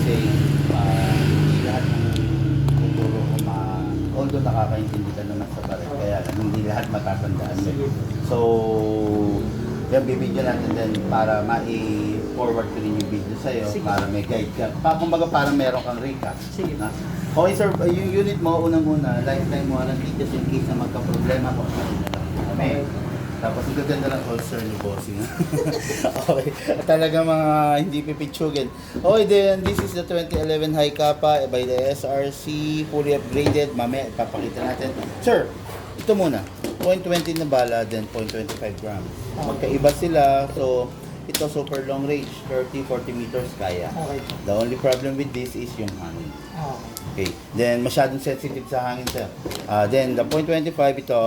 kasi hindi lahat ng tuturo ko although nakakaintindi ka naman sa baril, kaya lang, hindi lahat matatandaan mo. So, yan, bibigyan natin din para ma-forward ko rin yung video sa'yo, para may guide ka. Kumbaga parang meron kang recap. Sige. Okay sir, yung unit mo, unang-una, lifetime warranty just in case na magka-problema ko. Okay. Tapos ang ganda lang holster ni Bossing. Okay. Talaga mga hindi pipitsugin. Okay, then this is the 2011 High Kappa by the SRC, fully upgraded. Mamaya ipapakita natin. Sir, ito muna. 0.20 na bala, then 0.25 grams. Magkaiba sila. So, ito super long range, 30-40 meters kaya. Okay. The only problem with this is yung hangin. Okay. Okay. Then, masyadong sensitive sa hangin sir. Then, the 0.25 ito,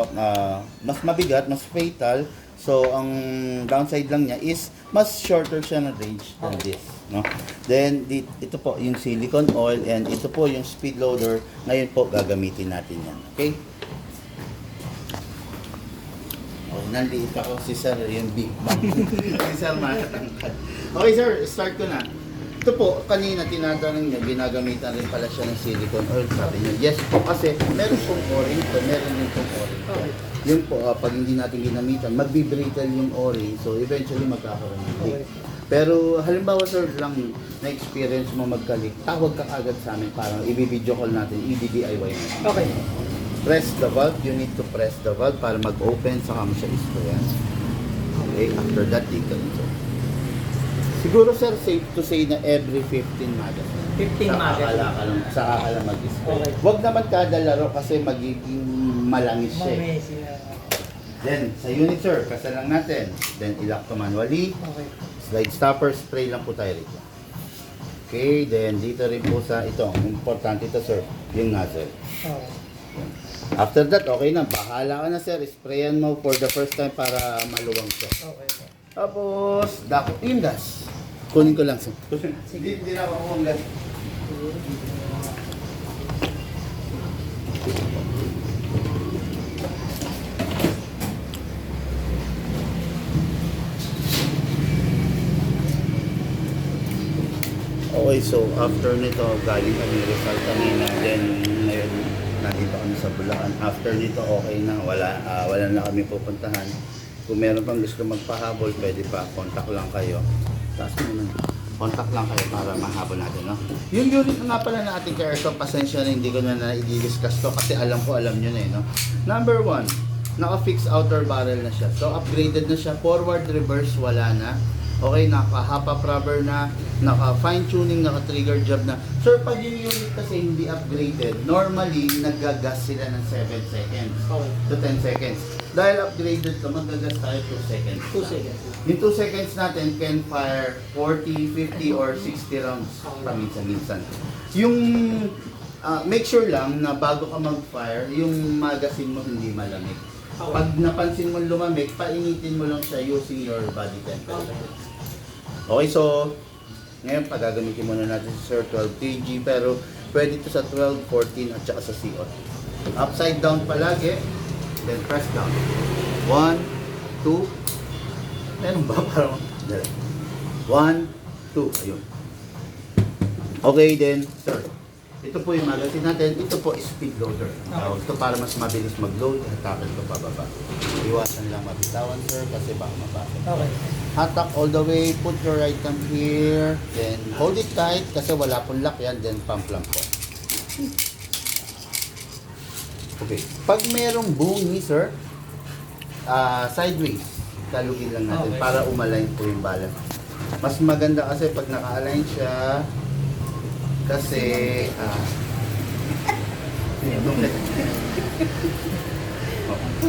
mas mabigat, mas fatal. So, ang downside lang niya is mas shorter siya na range than this. No? Then, ito po yung silicone oil and ito po yung speed loader. Ngayon po, gagamitin natin yan. Okay? Oh, nandiit ako si sir, yung big bang. Si sir, makatangkad. Okay sir, start ko na. Ito po, kanina tinatanong niya, ginagamitan rin pala siya ng silicone oil. Sabi niya, yes po, kasi meron pong o-ring to, meron din pong o-ring to. Okay. Yun po, pag hindi natin ginamitan, magbibrittle yung o-ring, so eventually magkakaroon ng leak. Pero halimbawa sir lang na-experience mo magka-leak, tawag ka agad sa amin, parang i-video call natin, i-DIY natin. Okay. Press the valve, you need to press the valve para mag-open, saka mo siya isprayan. Okay, after that, take ka rin sir. Siguro sir, safe to say na every 15 magazine. 15 magazine. Saka ka lang mag-spray. Okay. Huwag naman kada laro kasi magiging malangis siya. Mamesi. Then, sa unit sir, kasal lang natin. Then, ilock to manually. Okay. Slide stopper, spray lang po tayo rito. Okay, then dito rin po sa ito, importante ito sir, yung nozzle. Okay. After that, okay na. Bahala ka na sir, sprayan mo for the first time para maluwang siya. Okay. Tapos, dako, yung gas. Kunin ko lang sir. Hindi na ako kung gas. Okay, so after nito, galing kami Rizal kanina, then ngayon nandito kami sa Bulacan. After nito, okay na, wala na kami pupuntahan. Kung meron pang gusto magpahabol, pwede pa, contact lang kayo. Taas mo na. Contact lang kayo para mahabol natin, no? Yung unit na nga pala na ating aircraft, pasensya na hindi ko na i-discuss to kasi alam nyo na no? Number 1, naka-fix outer barrel na siya. So, upgraded na siya. Forward, reverse, wala na. Okay, naka-hop-up rubber na, naka-fine tuning, naka-trigger job na. Sir, pag yung unit kasi hindi upgraded, normally, nagagas sila ng 7 seconds to 10 seconds. Dahil upgraded to, magagas tayo 2 seconds. 2 seconds. Yung 2 seconds natin can fire 40, 50, or 60 rounds paminsan-minsan. Yung, make sure lang na bago ka mag-fire, yung magazine mo hindi malamig. Pag napansin mo lumamig, painitin mo lang siya using your body temperature. Okay, so ngayon pagagamitin muna natin sa Sir 12 kg pero pwede ito sa 12, 14 at saka sa CO. Upside down palagi, then press down. 1, 2, meron ba parang 1, 2, ayun. Okay, then sir, ito po yung magazine natin. Ito po is speed loader. Ito para mas mabilis mag-load. Hatakin ito pababa. Iwasan lang mabitawan sir kasi baka mabasa. Okay. Hatak all the way. Put your item here. Then hold it tight kasi wala pong lock yan. Then pump lang po. Okay. Pag merong bungi sir, sideways. Talugin lang natin para umalign po yung bala. Mas maganda kasi pag naka-align siya kasi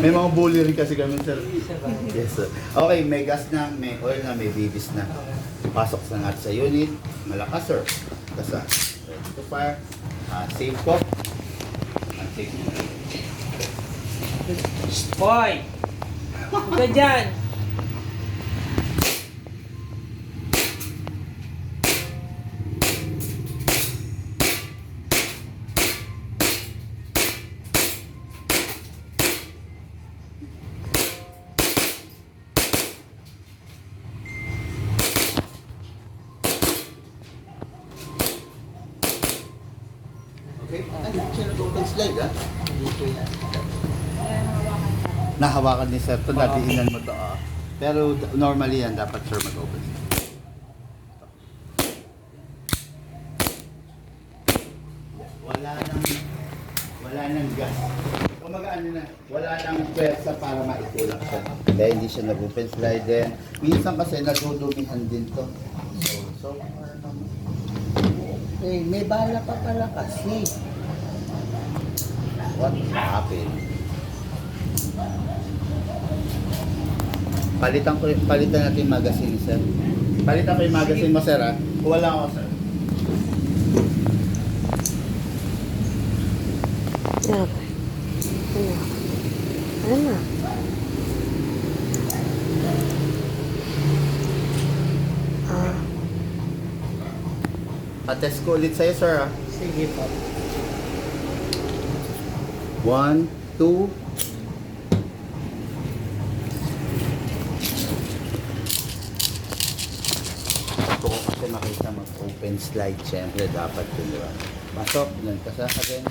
may mga bully rin kasi kami sir. Yes sir. Okay, may gas na, may oil na, may bibis na. Pasok sa natin sa unit. Malakas sir. Kasa. Ready to fire. Safe po. Unsafe mo. Hoy! Huwag ka dyan! Okay? Ay, siya nag-open slide, ha? Dito yan. Nahawakan ni Sir to, nadiinan mo to, ah. Pero normally yan, dapat Sir mag-open slide. Wala nang gas. Kumaga ano na, wala nang pwersa para maitulak siya. Kaya hindi siya nag-open slide din. Minsan kasi nadudumihan din to. So okay, may bala pa pala kasi. What happened? Palitan natin yung magazine, sir. Palitan ko yung magazine mo, sir, ha? Wala ako, sir. Okay. Ano? Ah, Pa-test ko ulit sa'yo, sir, ha? Sige po. 1, 2. Gusto ko kasi makita mag-open slide. Siyempre, dapat yun, di ba? Pasok, yan. Kasi again.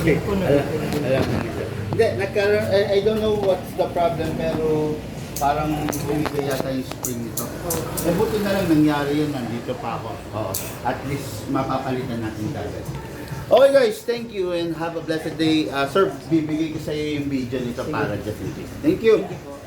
Okay. Alam mo nito. Hindi, nagkaroon, I don't know what's the problem, pero parang bumigay yata yung spring nito. Eh, buti na lang nangyari yun, nandito pa ako. Oo. At least mapapalitan natin kagad. Okay guys, thank you and have a blessed day. Sir, bibigay ko sa iyo yung video nito para just in case. Thank you. Sige po.